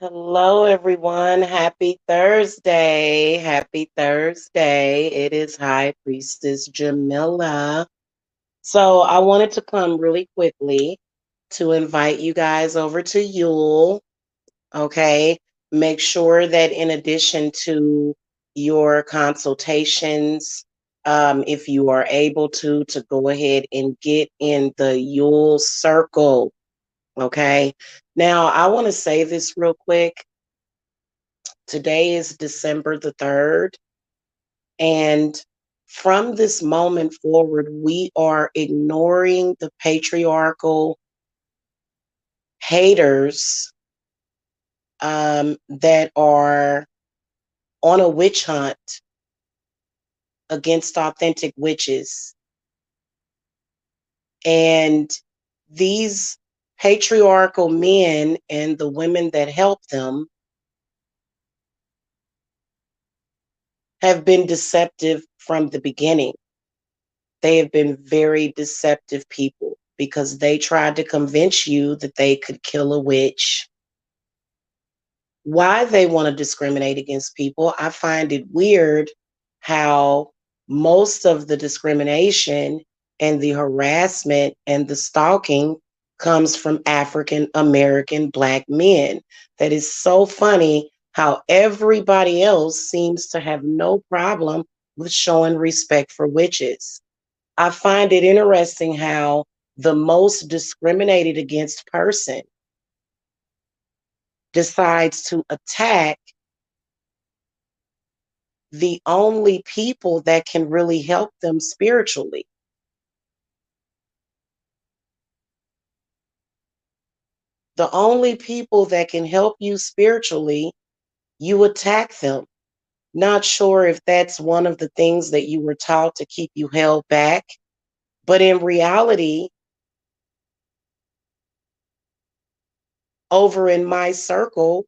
Hello, everyone. Happy Thursday. Happy Thursday. It is High Priestess Jamila. So, I wanted to come really quickly to invite you guys over to Yule. Okay. Make sure that in addition to your consultations, if you are able to go ahead and get in the Yule circle. Okay. Now, I want to say this real quick. Today is December the 3rd. And from this moment forward, we are ignoring the patriarchal haters that are on a witch hunt against authentic witches. And these patriarchal men and the women that help them have been deceptive from the beginning. They have been very deceptive people because they tried to convince you that they could kill a witch. Why they want to discriminate against people, I find it weird how most of the discrimination and the harassment and the stalking comes from African American Black men. That is so funny how everybody else seems to have no problem with showing respect for witches. I find it interesting how the most discriminated against person decides to attack the only people that can really help them spiritually. The only people that can help you spiritually, you attack them. Not sure if that's one of the things that you were taught to keep you held back, but in reality, over in my circle,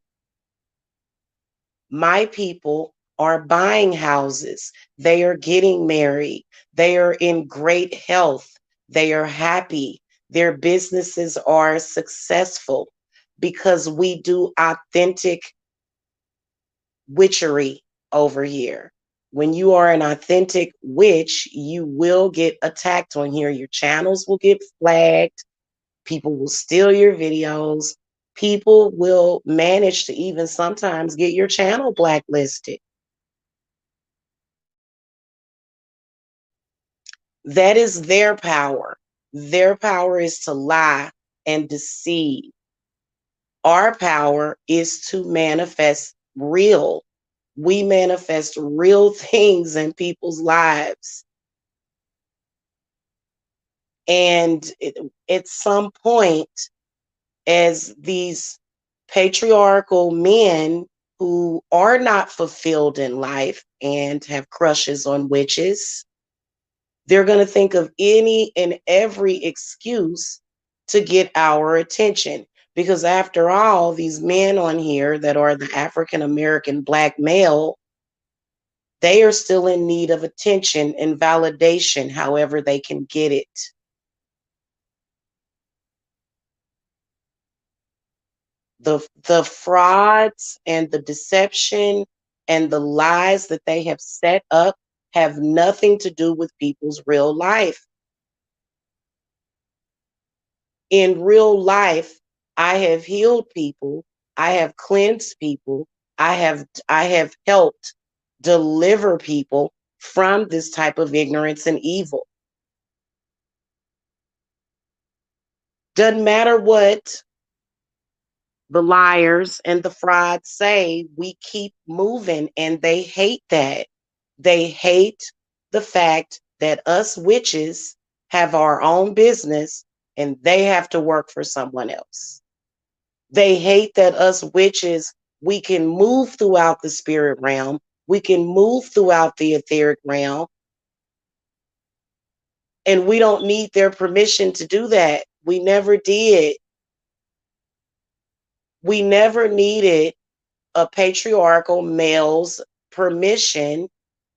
my people are buying houses. They are getting married. They are in great health. They are happy. Their businesses are successful because we do authentic witchery over here. When you are an authentic witch, you will get attacked on here. Your channels will get flagged. People will steal your videos. People will manage to even sometimes get your channel blacklisted. That is their power. Their power is to lie and deceive. Our power is to manifest real. We manifest real things in people's lives. And at some point, as these patriarchal men who are not fulfilled in life and have crushes on witches, they're going to think of any and every excuse to get our attention. Because after all, these men on here that are the African American Black male, they are still in need of attention and validation, however they can get it. The frauds and the deception and the lies that they have set up have nothing to do with people's real life. In real life, I have healed people, I have cleansed people, I have helped deliver people from this type of ignorance and evil. Doesn't matter what the liars and the frauds say, we keep moving, and they hate that. They hate the fact that us witches have our own business and they have to work for someone else. They hate that us witches, we can move throughout the spirit realm, we can move throughout the etheric realm, and we don't need their permission to do that. We never did. We never needed a patriarchal male's permission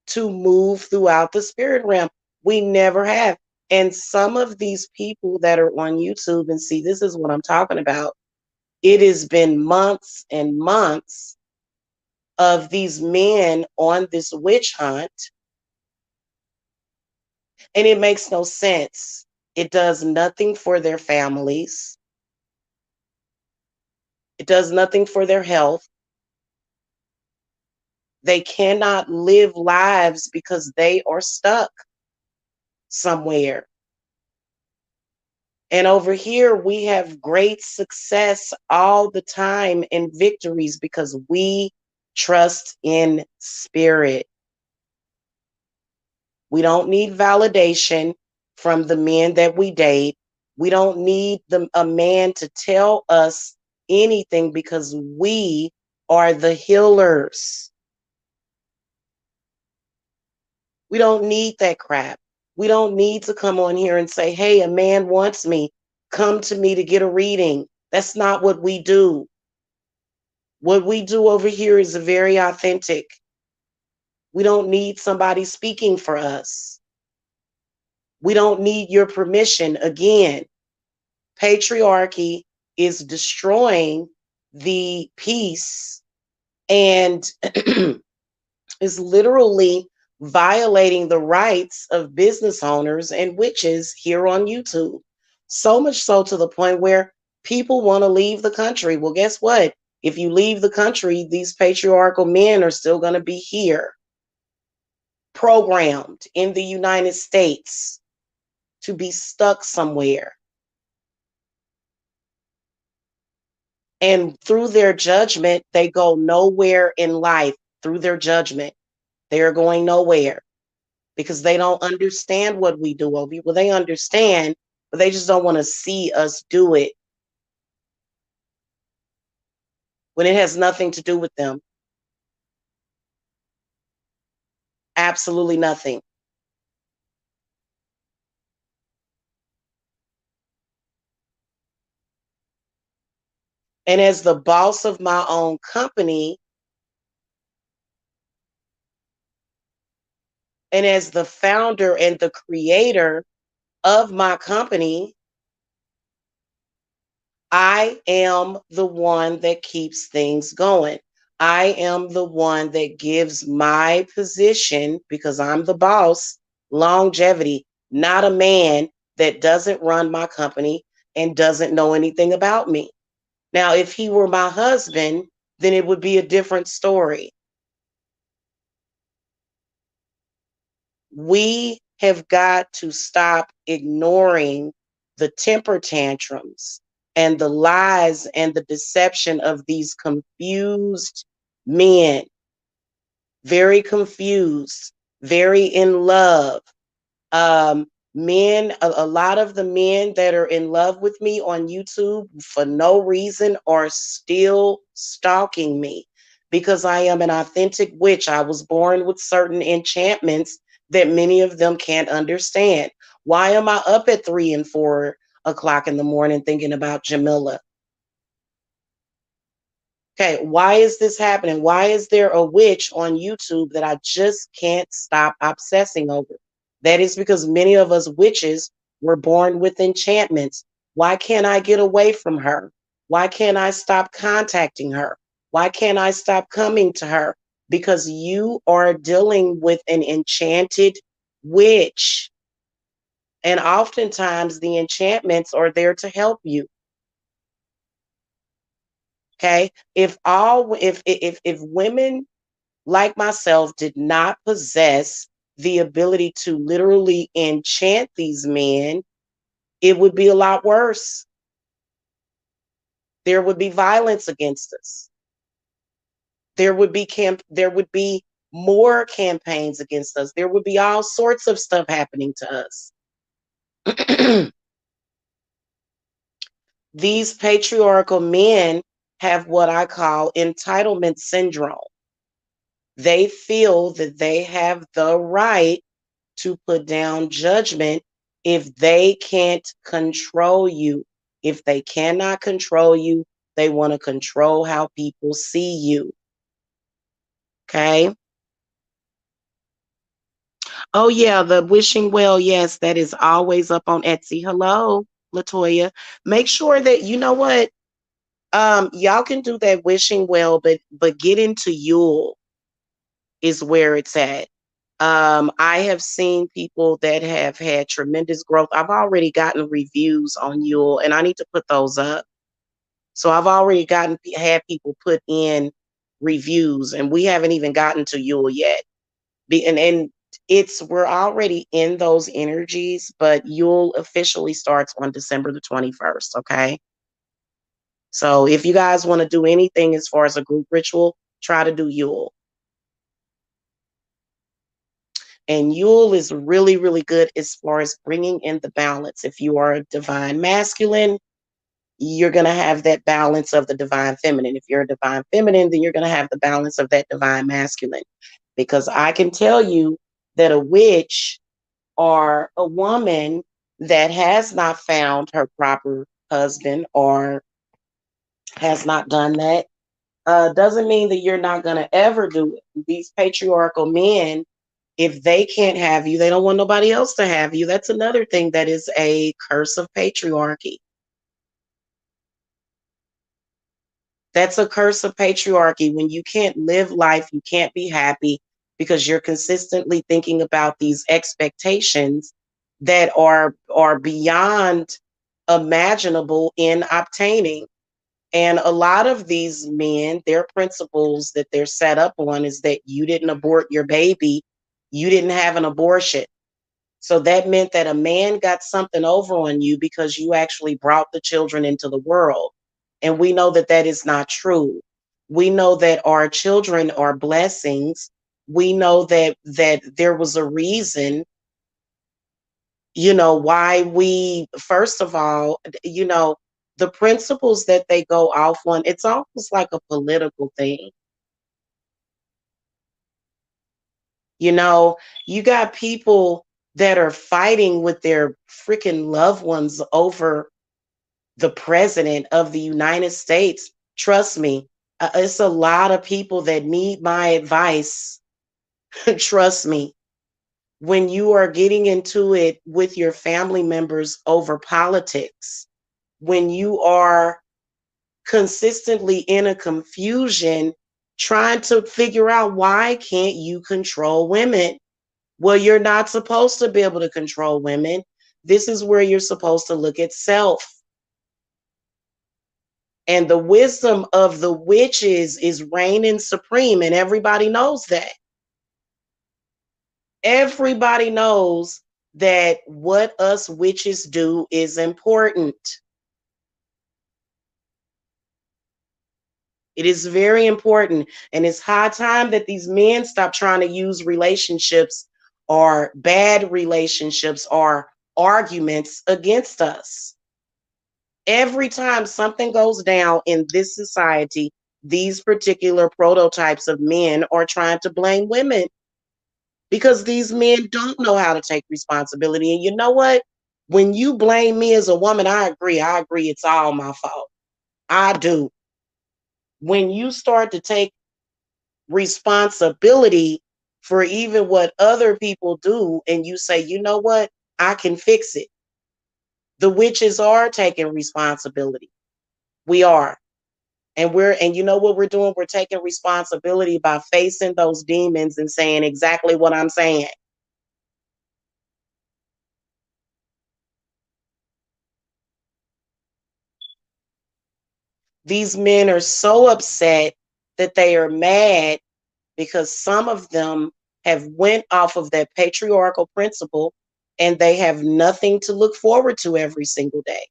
to move throughout the spirit realm. We never have. And some of these people that are on YouTube, and see, this is what I'm talking about. It has been months and months of these men on this witch hunt, and it makes no sense. It does nothing for their families. It does nothing for their health. They cannot live lives because they are stuck somewhere. And over here, we have great success all the time and victories because we trust in spirit. We don't need validation from the men that we date. We don't need a man to tell us anything because we are the healers. We don't need that crap. We don't need to come on here and say, hey, a man wants me. Come to me to get a reading. That's not what we do. What we do over here is very authentic. We don't need somebody speaking for us. We don't need your permission. Again, patriarchy is destroying the peace and is literally violating the rights of business owners and witches here on YouTube. So much so to the point where people want to leave the country. Well, guess what? If you leave the country, these patriarchal men are still going to be here, programmed in the United States to be stuck somewhere. And through their judgment, they go nowhere in life. Through their judgment, they are going nowhere because they don't understand what we do over here. Well, they understand, but they just don't want to see us do it when it has nothing to do with them. Absolutely nothing. And as the boss of my own company, and as the founder and the creator of my company, I am the one that keeps things going. I am the one that gives my position, because I'm the boss, longevity, not a man that doesn't run my company and doesn't know anything about me. Now, if he were my husband, then it would be a different story. We have got to stop ignoring the temper tantrums and the lies and the deception of these confused men, very confused, very in love. Men, a lot of the men that are in love with me on YouTube for no reason are still stalking me because I am an authentic witch. I was born with certain enchantments that many of them can't understand. Why am I up at 3 and 4 o'clock in the morning thinking about Jamila? Okay, why is this happening? Why is there a witch on YouTube that I just can't stop obsessing over? That is because many of us witches were born with enchantments. Why can't I get away from her? Why can't I stop contacting her? Why can't I stop coming to her? Because you are dealing with an enchanted witch. And oftentimes the enchantments are there to help you. Okay? If women like myself did not possess the ability to literally enchant these men, it would be a lot worse. There would be violence against us. There would be more campaigns against us. There would be all sorts of stuff happening to us. These patriarchal men have what I call entitlement syndrome. They feel that they have the right to put down judgment if they can't control you. If they cannot control you, they want to control how people see you. Okay. Oh, yeah. The wishing well. Yes, that is always up on Etsy. Hello, Latoya. Make sure that you know what? Y'all can do that wishing well, but get into Yule is where it's at. I have seen people that have had tremendous growth. I've already gotten reviews on Yule, and I need to put those up. So I've already had people put in reviews, and we haven't even gotten to Yule yet. And we're already in those energies, but Yule officially starts on December the 21st. Okay. So if you guys want to do anything as far as a group ritual, try to do Yule. And Yule is really, really good as far as bringing in the balance. If you are a divine masculine, you're going to have that balance of the divine feminine. If you're a divine feminine, then you're going to have the balance of that divine masculine. Because I can tell you that a witch or a woman that has not found her proper husband or has not done that doesn't mean that you're not going to ever do it. These patriarchal men, if they can't have you, they don't want nobody else to have you. That's another thing that is a curse of patriarchy. That's a curse of patriarchy. When you can't live life, you can't be happy because you're consistently thinking about these expectations that are beyond imaginable in obtaining. And a lot of these men, their principles that they're set up on is that you didn't abort your baby, you didn't have an abortion. So that meant that a man got something over on you because you actually brought the children into the world. And we know that that is not true. We know that our children are blessings. We know that there was a reason, why we, first of all, the principles that they go off on, it's almost like a political thing. You know, you got people that are fighting with their freaking loved ones over the president of the United States. Trust me, it's a lot of people that need my advice. Trust me. When you are getting into it with your family members over politics, when you are consistently in a confusion trying to figure out why can't you control women? Well, you're not supposed to be able to control women. This is where you're supposed to look at self. And the wisdom of the witches is reigning supreme, and everybody knows that. Everybody knows that what us witches do is important. It is very important. And it's high time that these men stop trying to use relationships or bad relationships or arguments against us. Every time something goes down in this society, these particular prototypes of men are trying to blame women because these men don't know how to take responsibility. And you know what? When you blame me as a woman, I agree. I agree. It's all my fault. I do. When you start to take responsibility for even what other people do, and you say, you know what? I can fix it. The witches are taking responsibility. We are. And you know what we're doing? We're taking responsibility by facing those demons and saying exactly what I'm saying. These men are so upset that they are mad because some of them have went off of that patriarchal principle and they have nothing to look forward to every single day.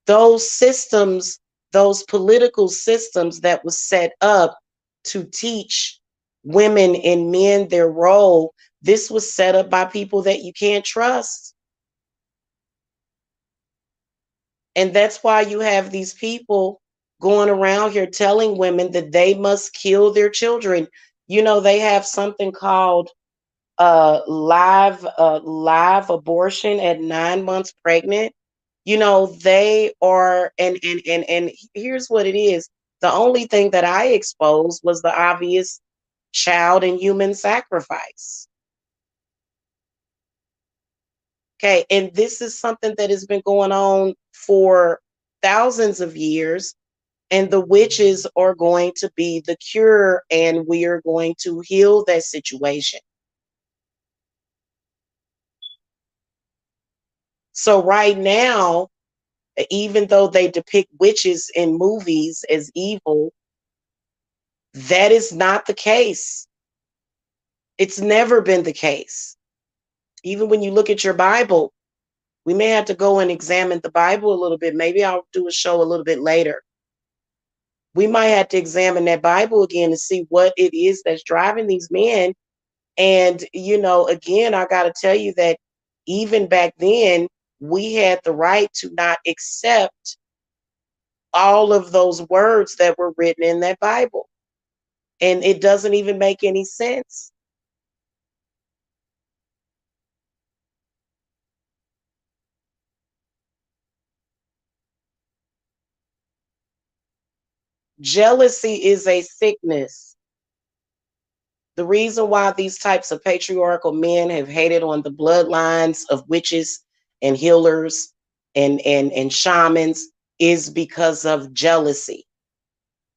Those systems, those political systems that was set up to teach women and men their role, this was set up by people that you can't trust. And that's why you have these people going around here telling women that they must kill their children. They have something called live abortion at 9 months pregnant. They are, and here's what it is. The only thing that I exposed was the obvious child and human sacrifice. Okay. And this is something that has been going on for thousands of years. And the witches are going to be the cure, and we are going to heal that situation. So, right now, even though they depict witches in movies as evil, that is not the case. It's never been the case. Even when you look at your Bible, we may have to go and examine the Bible a little bit. Maybe I'll do a show a little bit later. We might have to examine that Bible again and see what it is that's driving these men. And, again, I got to tell you that even back then, we had the right to not accept all of those words that were written in that Bible. And it doesn't even make any sense. Jealousy is a sickness. The reason why these types of patriarchal men have hated on the bloodlines of witches and healers and shamans is because of jealousy.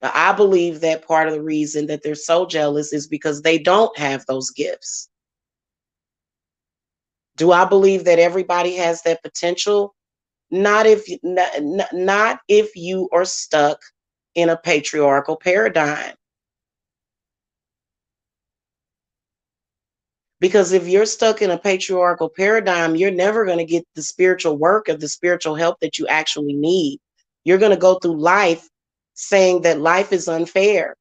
Now, I believe that part of the reason that they're so jealous is because they don't have those gifts. Do I believe that everybody has that potential? Not if you are stuck in a patriarchal paradigm. Because if you're stuck in a patriarchal paradigm, you're never going to get the spiritual work or the spiritual help that you actually need. You're going to go through life saying that life is unfair.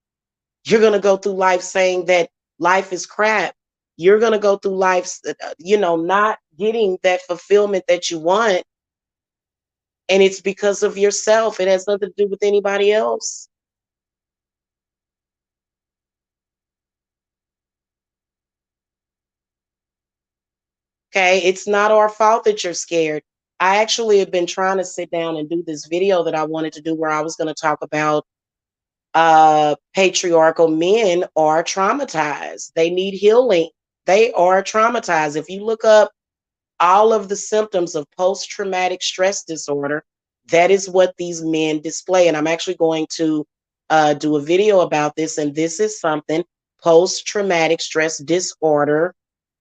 You're going to go through life saying that life is crap. You're going to go through life, not getting that fulfillment that you want. And it's because of yourself. It has nothing to do with anybody else. Okay. It's not our fault that you're scared. I actually have been trying to sit down and do this video that I wanted to do where I was going to talk about patriarchal men are traumatized. They need healing. They are traumatized. If you look up all of the symptoms of post-traumatic stress disorder, that is what these men display. And I'm actually going to do a video about this. And this is something post-traumatic stress disorder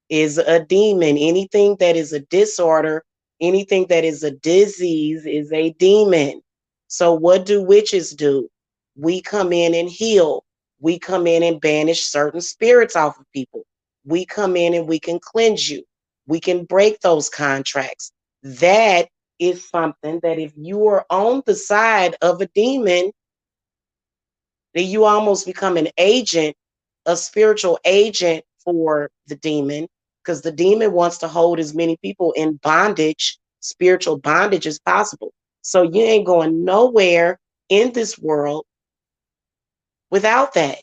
is a demon. Anything that is a disorder, anything that is a disease is a demon. So, what do witches do? We come in and heal. We come in and banish certain spirits off of people. We come in and we can cleanse you. We can break those contracts. That is something that if you are on the side of a demon, then you almost become an agent, a spiritual agent for the demon, because the demon wants to hold as many people in bondage, spiritual bondage, as possible. So you ain't going nowhere in this world without that.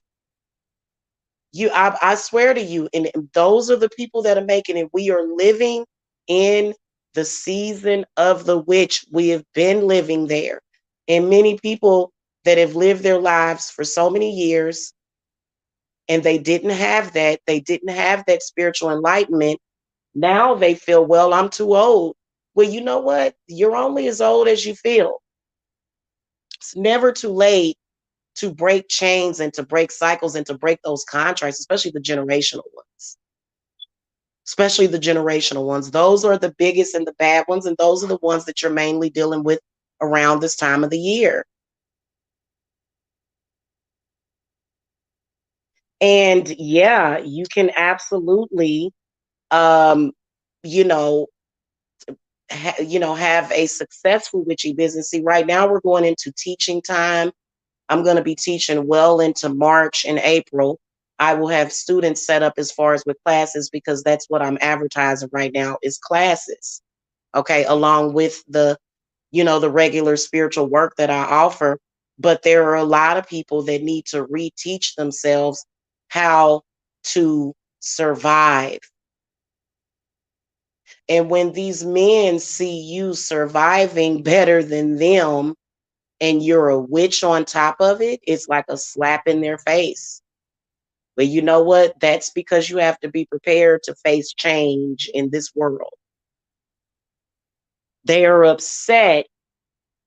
I swear to you, and those are the people that are making it. We are living in the season of the witch. We have been living there. And many people that have lived their lives for so many years and they didn't have that spiritual enlightenment. Now they feel, well, I'm too old. Well, you know what? You're only as old as you feel. It's never too late to break chains and to break cycles and to break those contracts, especially the generational ones. Especially the generational ones. Those are the biggest and the bad ones, and those are the ones that you're mainly dealing with around this time of the year. And yeah, you can absolutely um, you know, have a successful witchy business. See, right now we're going into teaching time. I'm going to be teaching well into March and April. I will have students set up as far as with classes because that's what I'm advertising right now is classes. Okay, along with the regular spiritual work that I offer. But there are a lot of people that need to reteach themselves how to survive. And when these men see you surviving better than them and you're a witch on top of it, it's like a slap in their face. But you know what? That's because you have to be prepared to face change in this world. They are upset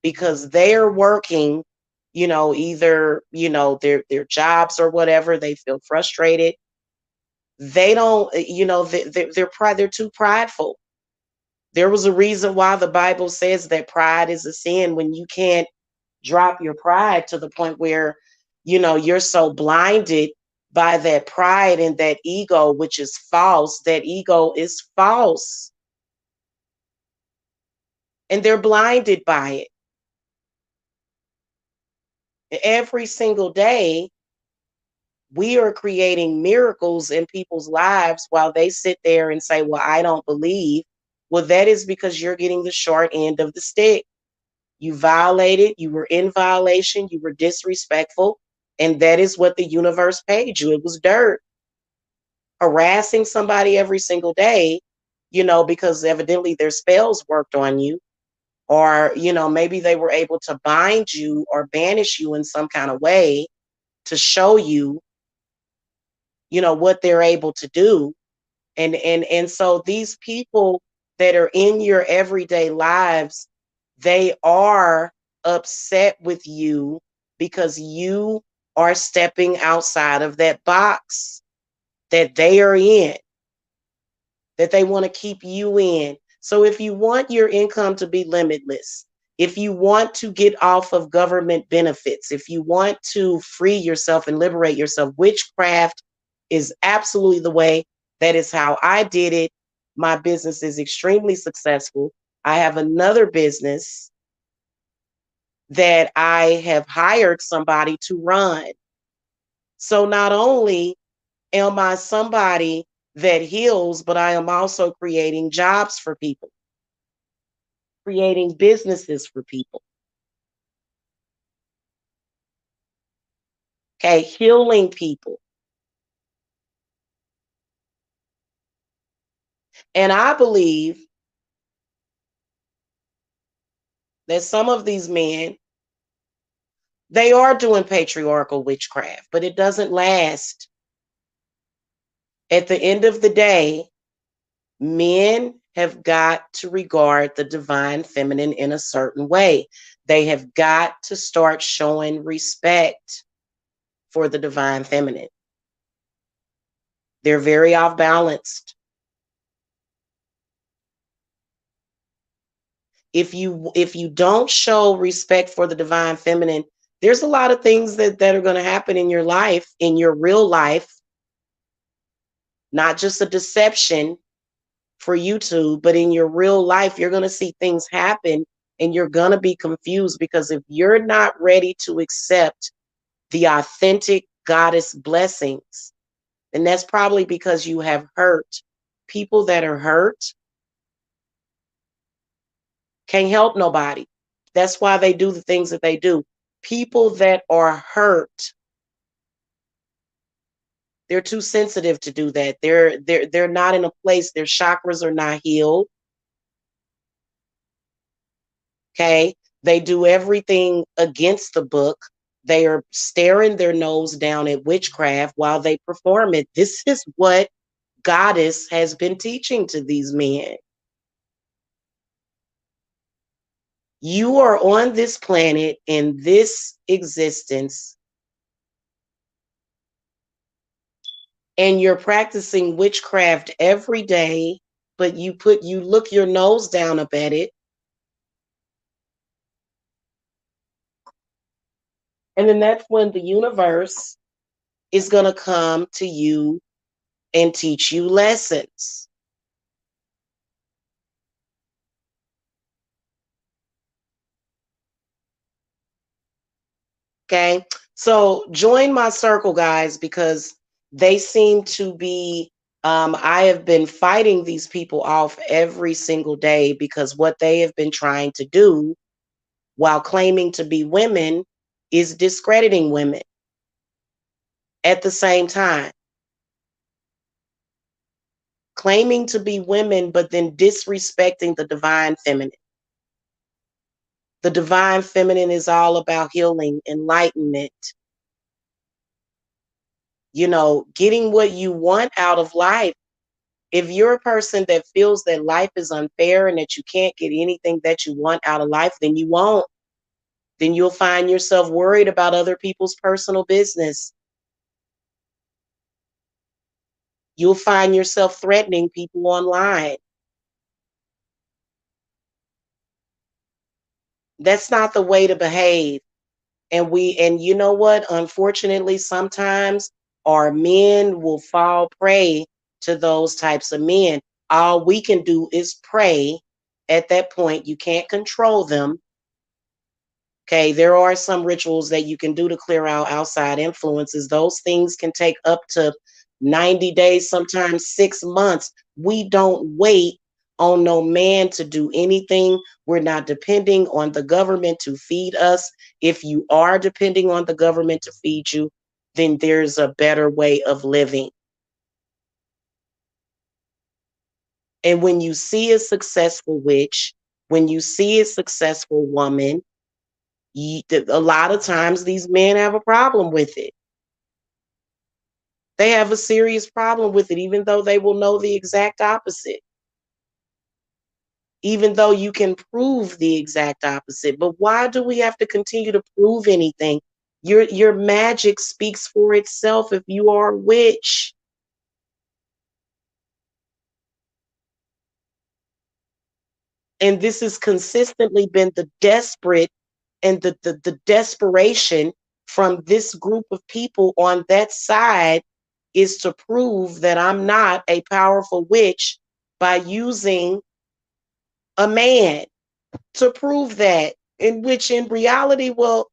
because they're working, either, their jobs or whatever. They feel frustrated. They don't, they're too prideful. There was a reason why the Bible says that pride is a sin. When you can't drop your pride to the point where, you're so blinded by that pride and that ego, which is false. That ego is false. And they're blinded by it. Every single day, we are creating miracles in people's lives while they sit there and say, well, I don't believe. Well, that is because you're getting the short end of the stick. You violated, you were in violation, you were disrespectful, and that is what the universe paid you. It was dirt. Harassing somebody every single day, because evidently their spells worked on you, or, maybe they were able to bind you or banish you in some kind of way to show you, what they're able to do. And so these people that are in your everyday lives, they are upset with you because you are stepping outside of that box that they are in, that they want to keep you in. So if you want your income to be limitless, if you want to get off of government benefits, if you want to free yourself and liberate yourself, witchcraft is absolutely the way. That is how I did it. My business is extremely successful. I have another business that I have hired somebody to run. So not only am I somebody that heals, but I am also creating jobs for people, creating businesses for people. Okay, healing people. And I believe that some of these men, they are doing patriarchal witchcraft, but it doesn't last. At the end of the day, men have got to regard the divine feminine in a certain way. They have got to start showing respect for the divine feminine. They're very off balanced. If you don't show respect for the divine feminine, there's a lot of things that are going to happen in your life, in your real life, not just a deception for YouTube, but in your real life, you're going to see things happen and you're going to be confused, because if you're not ready to accept the authentic goddess blessings, then that's probably because you have hurt. People that are hurt can't help nobody. That's why they do the things that they do. People that are hurt, they're too sensitive to do that. They're not in a place, their chakras are not healed. Okay? They do everything against the book. They are staring their nose down at witchcraft while they perform it. This is what Goddess has been teaching to these men. You are on this planet in this existence, and you're practicing witchcraft every day, but you look your nose down up at it. And then that's when the universe is going to come to you and teach you lessons. Okay. So join my circle, guys, because they seem to be, I have been fighting these people off every single day, because what they have been trying to do while claiming to be women is discrediting women at the same time. Claiming to be women, but then disrespecting the divine feminine. The divine feminine is all about healing, enlightenment, getting what you want out of life. If you're a person that feels that life is unfair and that you can't get anything that you want out of life, then you won't. Then you'll find yourself worried about other people's personal business. You'll find yourself threatening people online. That's not the way to behave. And you know what? Unfortunately, sometimes our men will fall prey to those types of men. All we can do is pray at that point. You can't control them. Okay, there are some rituals that you can do to clear out outside influences. Those things can take up to 90 days, sometimes 6 months. We don't wait on no man to do anything. We're not depending on the government to feed us. If you are depending on the government to feed you, then there's a better way of living. And when you see a successful witch, when you see a successful woman, a lot of times these men have a problem with it. They have a serious problem with it, even though they will know the exact opposite, even though you can prove the exact opposite. But why do we have to continue to prove anything? Your magic speaks for itself if you are a witch. And this has consistently been the desperate and the desperation from this group of people on that side, is to prove that I'm not a powerful witch by using a man to prove that. In which, in reality, well,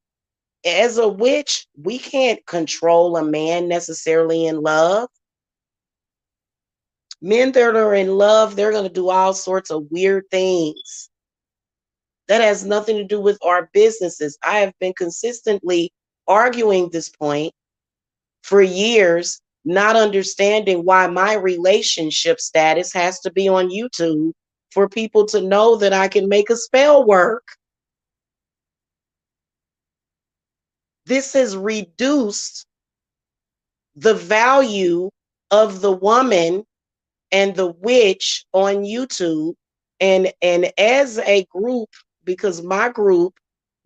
as a witch, we can't control a man necessarily in love. Men that are in love, they're going to do all sorts of weird things. That has nothing to do with our businesses. I have been consistently arguing this point for years, not understanding why my relationship status has to be on YouTube for people to know that I can make a spell work. This has reduced the value of the woman and the witch on YouTube. And as a group, because my group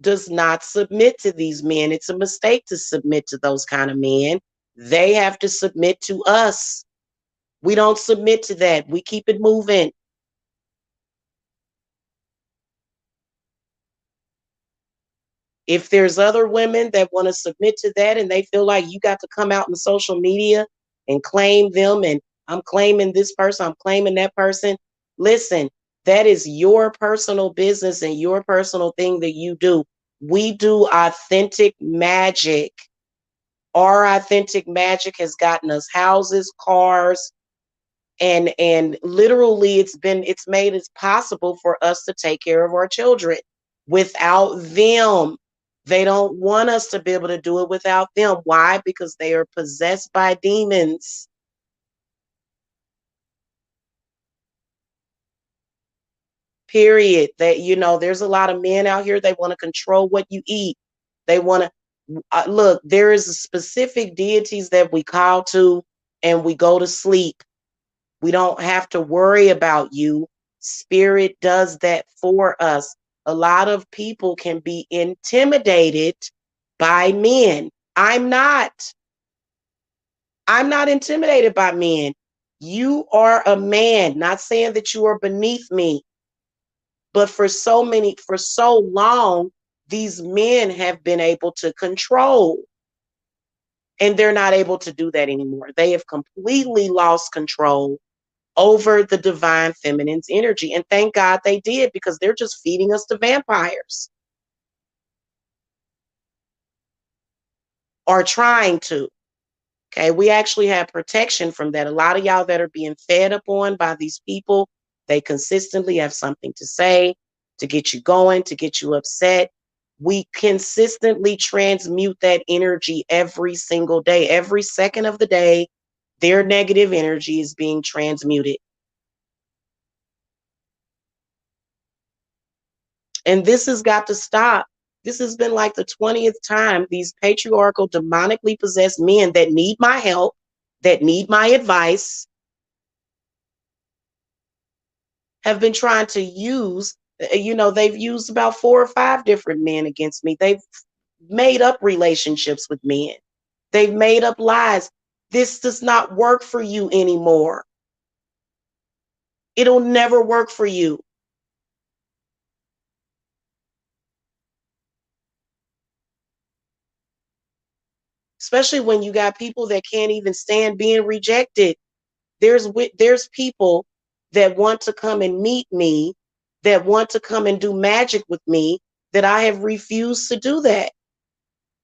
does not submit to these men, it's a mistake to submit to those kind of men. They have to submit to us. We don't submit to that. We keep it moving. If there's other women that want to submit to that and they feel like you got to come out in social media and claim them, and I'm claiming this person, I'm claiming that person, listen, that is your personal business and your personal thing that you do. We do authentic magic. Our authentic magic has gotten us houses, cars, and literally it's made it possible for us to take care of our children. Without them, they don't want us to be able to do it without them. Why? Because they are possessed by demons. Period. That, there's a lot of men out here, they want to control what you eat. They want to look, there is specific deities that we call to and we go to sleep. We don't have to worry about you. Spirit does that for us. A lot of people can be intimidated by men. I'm not. I'm not intimidated by men. You are a man, not saying that you are beneath me, but for so long, these men have been able to control, and they're not able to do that anymore. They have completely lost control over the divine feminine's energy. And thank God they did, because they're just feeding us the vampires, or trying to. Okay, we actually have protection from that. A lot of y'all that are being fed up on by these people, they consistently have something to say, to get you going, to get you upset. We consistently transmute that energy every single day, every second of the day. Their negative energy is being transmuted. And this has got to stop. This has been like the 20th time these patriarchal, demonically possessed men that need my help, that need my advice, have been trying to use, they've used about 4 or 5 different men against me. They've made up relationships with men. They've made up lies. This does not work for you anymore. It'll never work for you. Especially when you got people that can't even stand being rejected. There's people that want to come and meet me, that want to come and do magic with me, that I have refused to do that.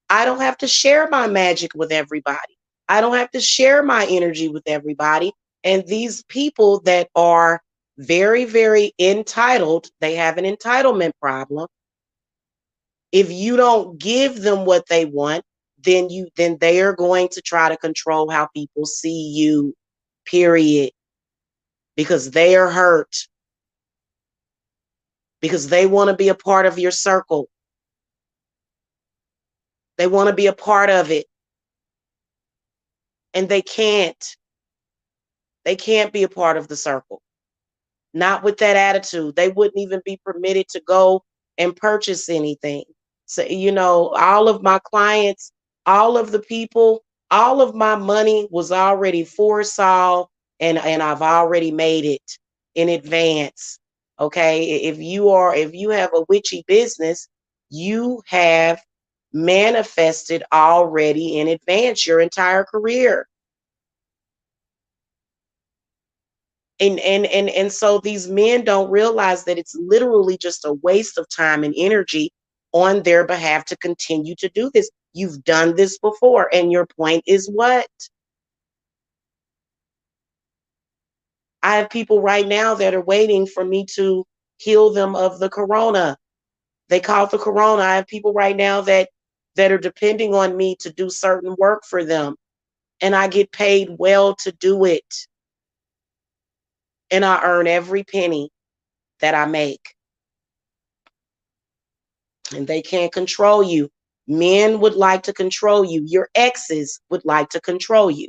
I don't have to share my magic with everybody. I don't have to share my energy with everybody. And these people that are very, very entitled, they have an entitlement problem. If you don't give them what they want, then they are going to try to control how people see you, period. Because they are hurt. Because they want to be a part of your circle. They want to be a part of it. And they can't. They can't be a part of the circle. Not with that attitude. They wouldn't even be permitted to go and purchase anything. So, all of my clients, all of the people, all of my money was already foresaw, and I've already made it in advance. Okay. If you have a witchy business, you have manifested already in advance your entire career. And so these men don't realize that it's literally just a waste of time and energy on their behalf to continue to do this. You've done this before, and your point is what? I have people right now that are waiting for me to heal them of the corona. They caught the corona. I have people right now that are depending on me to do certain work for them, and I get paid well to do it, and I earn every penny that I make. And they can't control you. Men would like to control you. Your exes would like to control you.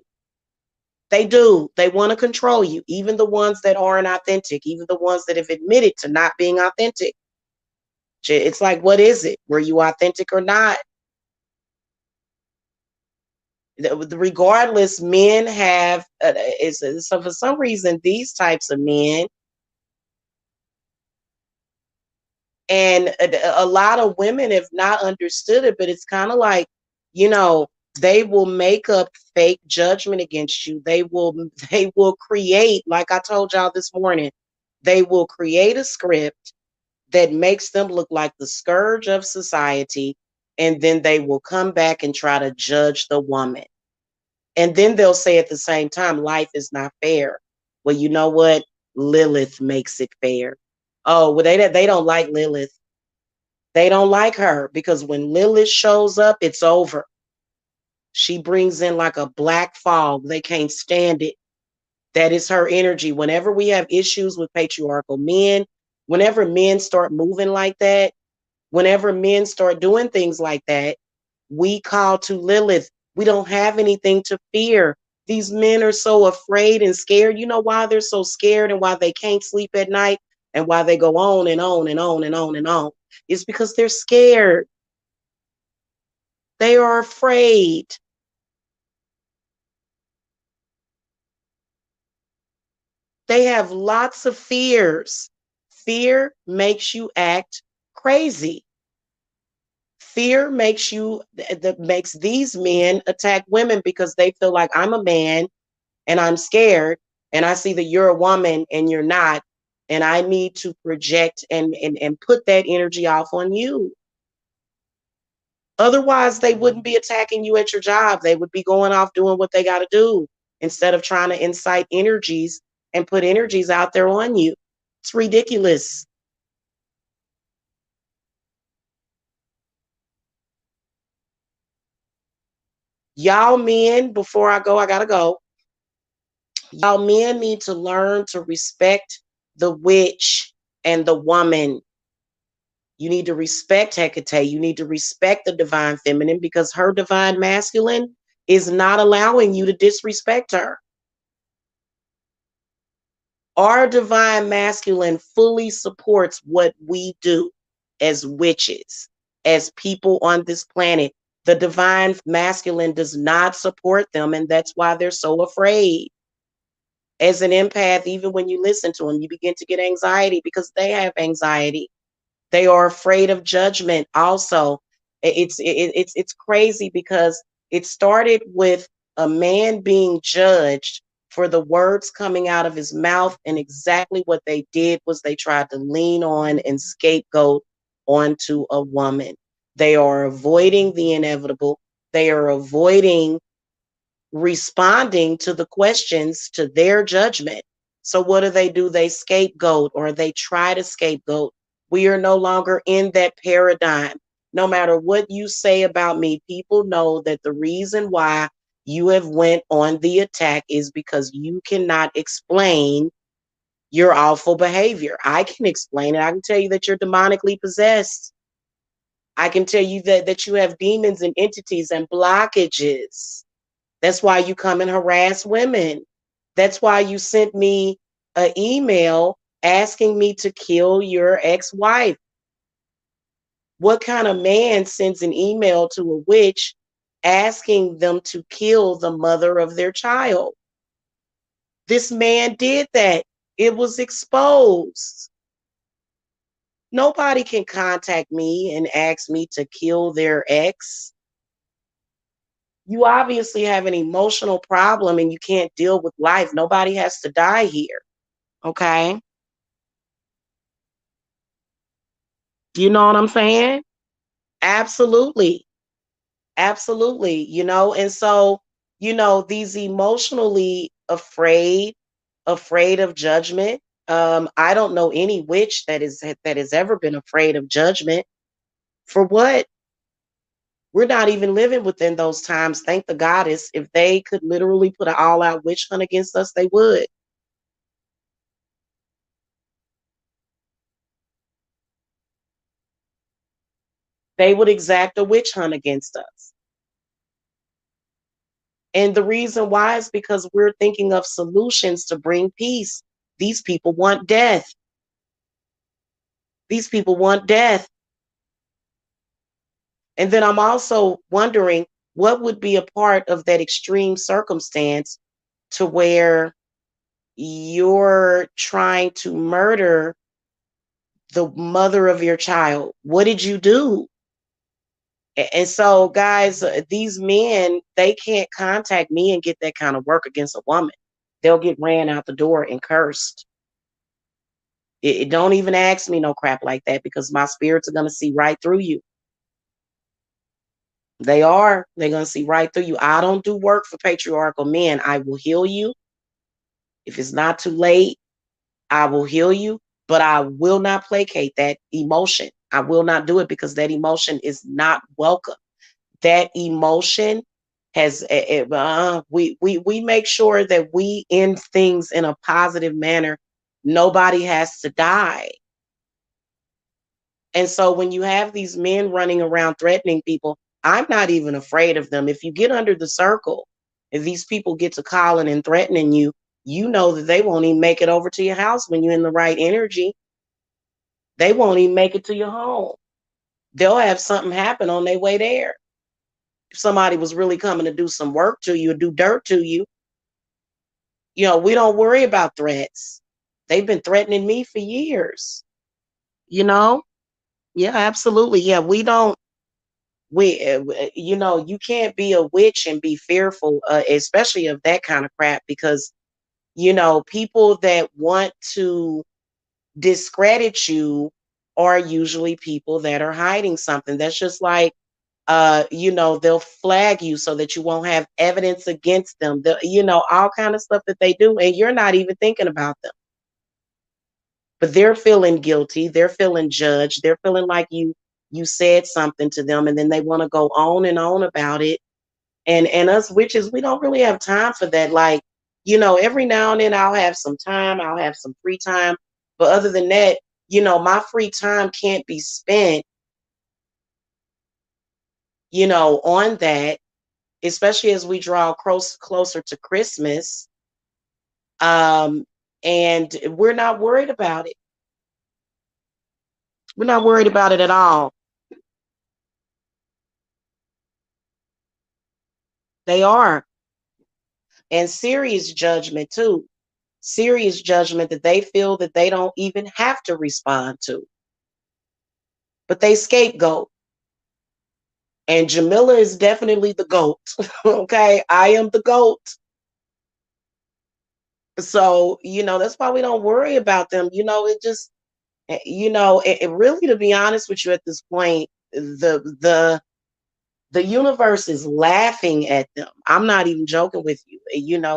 They do. They want to control you. Even the ones that aren't authentic, even the ones that have admitted to not being authentic. It's like, what is it? Were you authentic or not? Regardless, men have, so for some reason, these types of men, and a lot of women have not understood it, but it's kind of like, you know, they will make up fake judgment against you. They will create, like I told y'all this morning, they will create a script that makes them look like the scourge of society, and then they will come back and try to judge the woman. And then they'll say at the same time, life is not fair. Well, you know what? Lilith makes it fair. Oh, well, they don't like Lilith. They don't like her because when Lilith shows up, it's over. She brings in like a black fog. They can't stand it. That is her energy. Whenever we have issues with patriarchal men, whenever men start moving like that, whenever men start doing things like that, we call to Lilith. We don't have anything to fear. These men are so afraid and scared. You know why they're so scared and why they can't sleep at night and why they go on and on and on and on and on? It's because they're scared. They are afraid. They have lots of fears. Fear makes you act crazy. Fear makes these men attack women because they feel like I'm a man and I'm scared, and I see that you're a woman and you're not, and I need to project and put that energy off on you. Otherwise, they wouldn't be attacking you at your job. They would be going off doing what they got to do instead of trying to incite energies and put energies out there on you. It's ridiculous. Y'all men, before I go, I got to go. Y'all men need to learn to respect the witch and the woman. You need to respect Hecate. You need to respect the divine feminine because her divine masculine is not allowing you to disrespect her. Our divine masculine fully supports what we do as witches, as people on this planet. The divine masculine does not support them, and that's why they're so afraid. As an empath, even when you listen to them, you begin to get anxiety because they have anxiety. They are afraid of judgment. Also, it's crazy because it started with a man being judged for the words coming out of his mouth, and exactly what they did was they tried to lean on and scapegoat onto a woman. They are avoiding the inevitable. They are avoiding responding to the questions to their judgment. So what do? They scapegoat, or they try to scapegoat. We are no longer in that paradigm. No matter what you say about me, people know that the reason why you have went on the attack is because you cannot explain your awful behavior. I can explain it. I can tell you that you're demonically possessed. I can tell you that you have demons and entities and blockages. That's why you come and harass women. That's why you sent me an email asking me to kill your ex-wife. What kind of man sends an email to a witch asking them to kill the mother of their child? This man did that. It was exposed. Nobody can contact me and ask me to kill their ex. You obviously have an emotional problem and you can't deal with life. Nobody has to die here. Okay. You know what I'm saying? Absolutely. Absolutely. And so, these emotionally afraid of judgment. I don't know any witch that has ever been afraid of judgment. For what? We're not even living within those times. Thank the goddess. If they could literally put an all-out witch hunt against us, they would. They would exact a witch hunt against us. And the reason why is because we're thinking of solutions to bring peace. These people want death. These people want death. And then I'm also wondering what would be a part of that extreme circumstance to where you're trying to murder the mother of your child. What did you do? And so, guys, these men, they can't contact me and get that kind of work against a woman. They'll get ran out the door and cursed. Don't even ask me no crap like that because my spirits are going to see right through you. They are. They're going to see right through you. I don't do work for patriarchal men. I will heal you. If it's not too late, I will heal you, but I will not placate that emotion. I will not do it because that emotion is not welcome. That emotion has we make sure that we end things in a positive manner. Nobody has to die. And so when you have these men running around threatening people, I'm not even afraid of them. If you get under the circle, if these people get to calling and threatening you, you know that they won't even make it over to your house when you're in the right energy. They won't even make it to your home. They'll have something happen on their way there. If somebody was really coming to do some work to you or do dirt to you, we don't worry about threats. They've been threatening me for years, you know? Yeah, absolutely. Yeah, we don't you can't be a witch and be fearful, especially of that kind of crap, because people that want to discredit you are usually people that are hiding something. That's just like they'll flag you so that you won't have evidence against them. All kind of stuff that they do, and you're not even thinking about them. But they're feeling guilty, they're feeling judged, they're feeling like you said something to them, and then they want to go on and on about it. And us witches, we don't really have time for that. Like, every now and then I'll have some time, I'll have some free time. But other than that, my free time can't be spent, on that, especially as we draw closer to Christmas. Um, And we're not worried about it. We're not worried about it at all. They are. And serious judgment too. Serious judgment that they feel that they don't even have to respond to. But they scapegoat. And Jamila is definitely the GOAT. Okay. I am the GOAT. So, that's why we don't worry about them. It just, it really, to be honest with you at this point, the universe is laughing at them. I'm not even joking with you.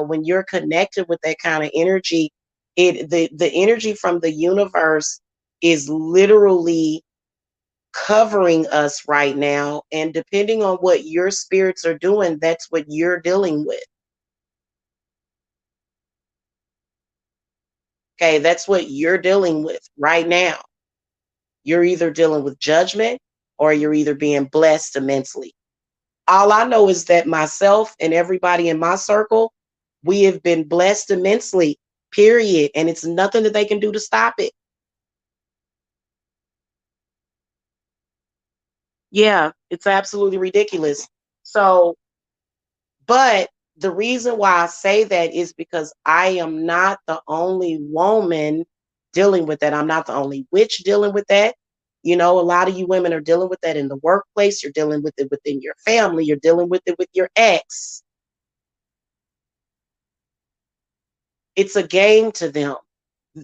When you're connected with that kind of energy, the energy from the universe is literally covering us right now. And depending on what your spirits are doing, that's what you're dealing with. Okay, that's what you're dealing with right now. You're either dealing with judgment or you're either being blessed immensely. All I know is that myself and everybody in my circle, we have been blessed immensely, period. And it's nothing that they can do to stop it. Yeah, it's absolutely ridiculous. So, but the reason why I say that is because I am not the only woman dealing with that. I'm not the only witch dealing with that. A lot of you women are dealing with that in the workplace. You're dealing with it within your family. You're dealing with it with your ex. It's a game to them.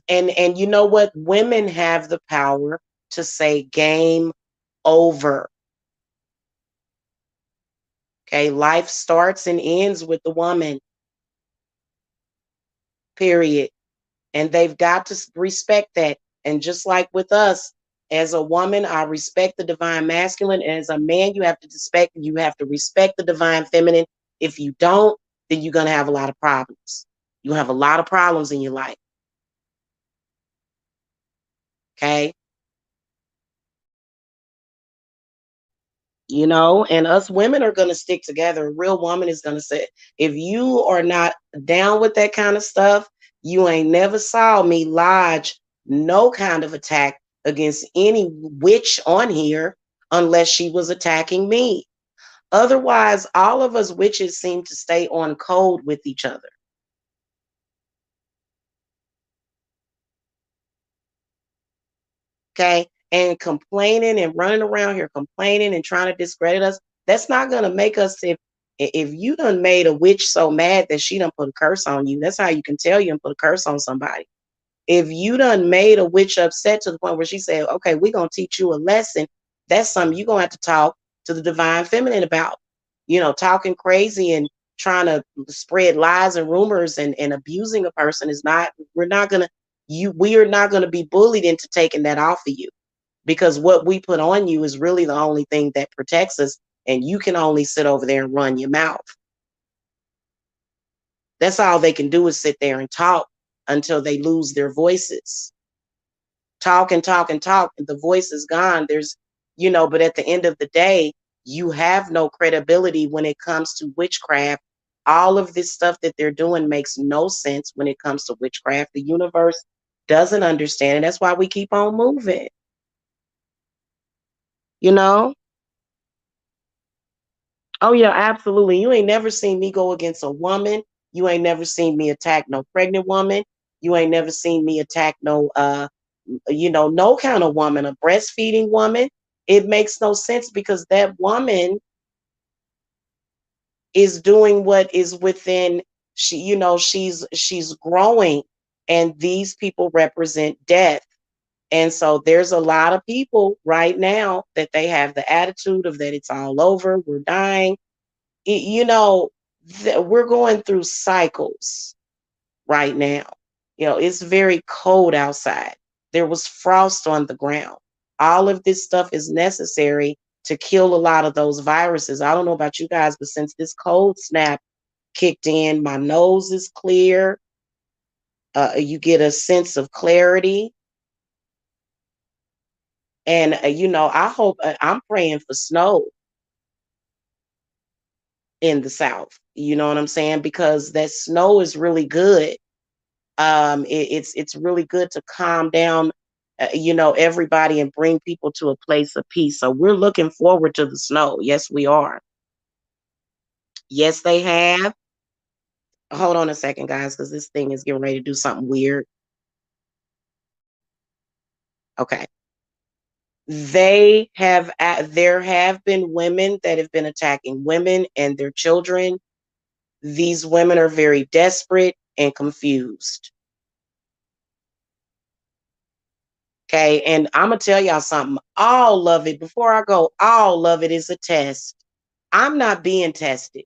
And you know what? Women have the power to say game over. Okay. Life starts and ends with the woman, period. And they've got to respect that. And just like with us, as a woman, I respect the divine masculine. And as a man, you have to respect the divine feminine. If you don't, then you're gonna have a lot of problems. You have a lot of problems in your life. Okay. And us women are going to stick together. A real woman is going to say, if you are not down with that kind of stuff, you ain't never saw me lodge no kind of attack against any witch on here unless she was attacking me. Otherwise, all of us witches seem to stay on code with each other. Okay. And complaining and running around here complaining and trying to discredit us, that's not going to make us. If you done made a witch so mad that she done put a curse on you, that's how you can tell you and put a curse on somebody. If you done made a witch upset to the point where she said, okay, we're going to teach you a lesson, that's something you're going to have to talk to the divine feminine about. Talking crazy and trying to spread lies and rumors and abusing a person is not, we are not going to be bullied into taking that off of you, because what we put on you is really the only thing that protects us. And you can only sit over there and run your mouth. That's all they can do is sit there and talk until they lose their voices. Talk and talk and talk, and the voice is gone. But at the end of the day, you have no credibility when it comes to witchcraft. All of this stuff that they're doing makes no sense when it comes to witchcraft. The universe doesn't understand, and that's why we keep on moving. You know? Oh yeah, absolutely. You ain't never seen me go against a woman. You ain't never seen me attack no pregnant woman. You ain't never seen me attack no no kind of woman, a breastfeeding woman. It makes no sense because that woman is doing what is within she's growing, and these people represent death. And so there's a lot of people right now that they have the attitude of that it's all over, we're dying. You know, we're going through cycles right now. It's very cold outside. There was frost on the ground. All of this stuff is necessary to kill a lot of those viruses. I don't know about you guys, but since this cold snap kicked in, my nose is clear. You get a sense of clarity. And, I hope I'm praying for snow in the South. You know what I'm saying? Because that snow is really good. It's really good to calm down, everybody and bring people to a place of peace. So we're looking forward to the snow. Yes, we are. Yes, they have. Hold on a second, guys, because this thing is getting ready to do something weird. Okay. There have been women that have been attacking women and their children. These women are very desperate and confused. Okay. And I'm going to tell y'all something. All of it, before I go, all of it is a test. I'm not being tested.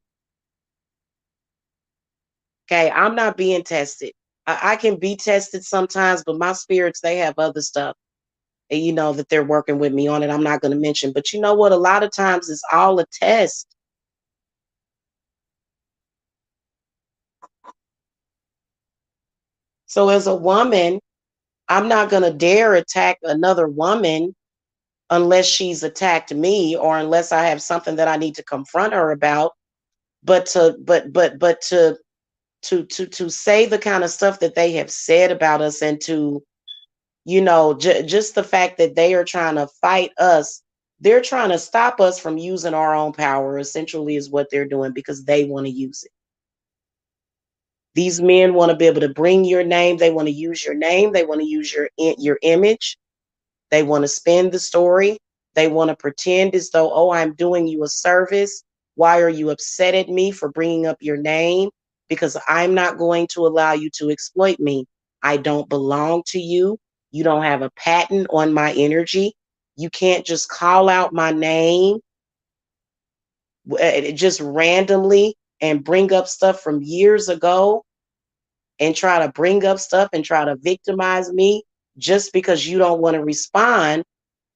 Okay. I'm not being tested. I can be tested sometimes, but my spirits, they have other stuff, and that they're working with me on it. I'm not going to mention, but you know what? A lot of times it's all a test. So as a woman, I'm not going to dare attack another woman unless she's attacked me or unless I have something that I need to confront her about. But to say the kind of stuff that they have said about us, and to just the fact that they are trying to fight us, they're trying to stop us from using our own power, essentially, is what they're doing, because they want to use it. These men want to be able to bring your name. They want to use your name. They want to use your image. They want to spin the story. They want to pretend as though, oh, I'm doing you a service. Why are you upset at me for bringing up your name? Because I'm not going to allow you to exploit me. I don't belong to you. You don't have a patent on my energy. You can't just call out my name just randomly and bring up stuff from years ago and try to bring up stuff and try to victimize me just because you don't want to respond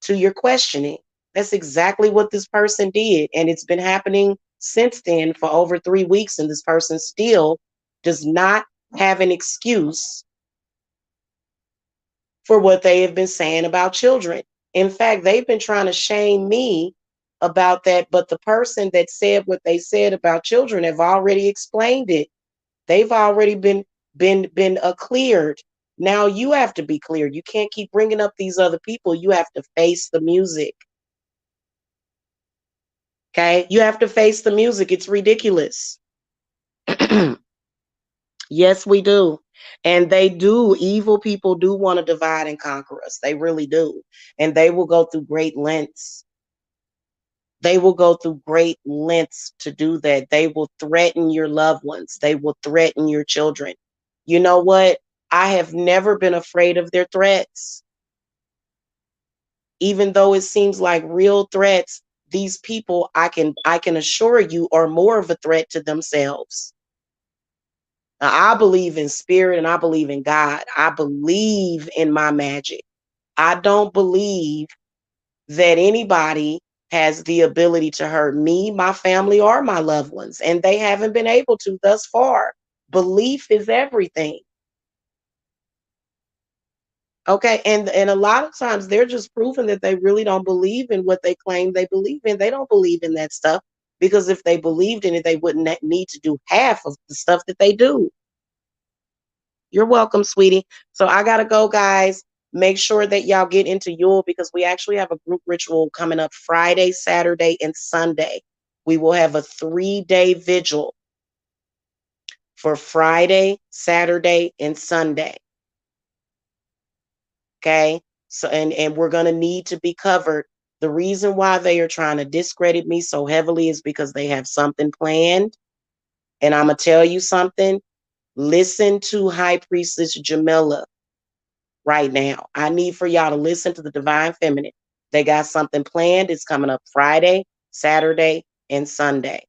to your questioning. That's exactly what this person did. And it's been happening since then for over 3 weeks. And this person still does not have an excuse for what they have been saying about children. In fact, they've been trying to shame me about that. But the person that said what they said about children have already explained it. They've already been cleared. Now you have to be cleared. You can't keep bringing up these other people. You have to face the music. Okay, you have to face the music. It's ridiculous. Yes, we do. And they do. Evil people do want to divide and conquer us. They really do. And they will go through great lengths. They will go through great lengths to do that. They will threaten your loved ones. They will threaten your children. You know what? I have never been afraid of their threats. Even though it seems like real threats, these people, I can assure you, are more of a threat to themselves. Now, I believe in spirit and I believe in God. I believe in my magic. I don't believe that anybody has the ability to hurt me, my family, or my loved ones, and they haven't been able to thus far. Belief is everything. Okay, and a lot of times they're just proving that they really don't believe in what they claim they believe in. They don't believe in that stuff, because if they believed in it, they wouldn't need to do half of the stuff that they do. You're welcome, sweetie. So I gotta go, guys. Make sure that y'all get into Yule, because we actually have a group ritual coming up Friday, Saturday, and Sunday. We will have a 3-day vigil for Friday, Saturday, and Sunday. Okay. So and we're gonna need to be covered. The reason why they are trying to discredit me so heavily is because they have something planned. And I'm gonna tell you something. Listen to High Priestess Jamila right now. I need for y'all to listen to the Divine Feminine. They got something planned. It's coming up Friday, Saturday, and Sunday.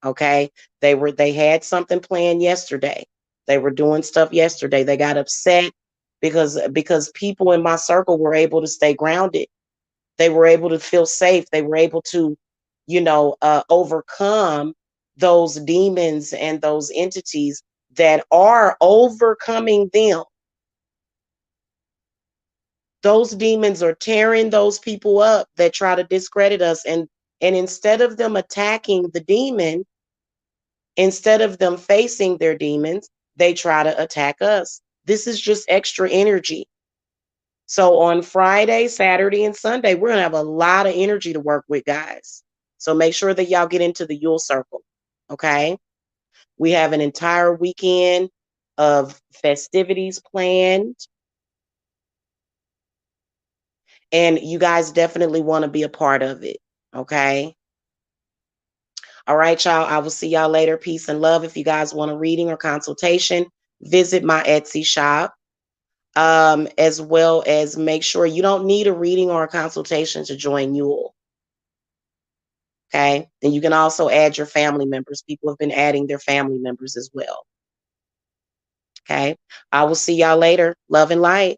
Okay. They had something planned yesterday. They were doing stuff yesterday. They got upset because people in my circle were able to stay grounded. They were able to feel safe. They were able to, overcome those demons and those entities that are overcoming them. Those demons are tearing those people up that try to discredit us. And instead of them attacking the demon, instead of them facing their demons, they try to attack us. This is just extra energy. So on Friday, Saturday, and Sunday, we're going to have a lot of energy to work with, guys. So make sure that y'all get into the Yule Circle. Okay. We have an entire weekend of festivities planned. And you guys definitely want to be a part of it. Okay. All right, y'all. I will see y'all later. Peace and love. If you guys want a reading or consultation, visit my Etsy shop. As well as make sure you don't need a reading or a consultation to join Yule. Okay. And you can also add your family members. People have been adding their family members as well. Okay. I will see y'all later. Love and light.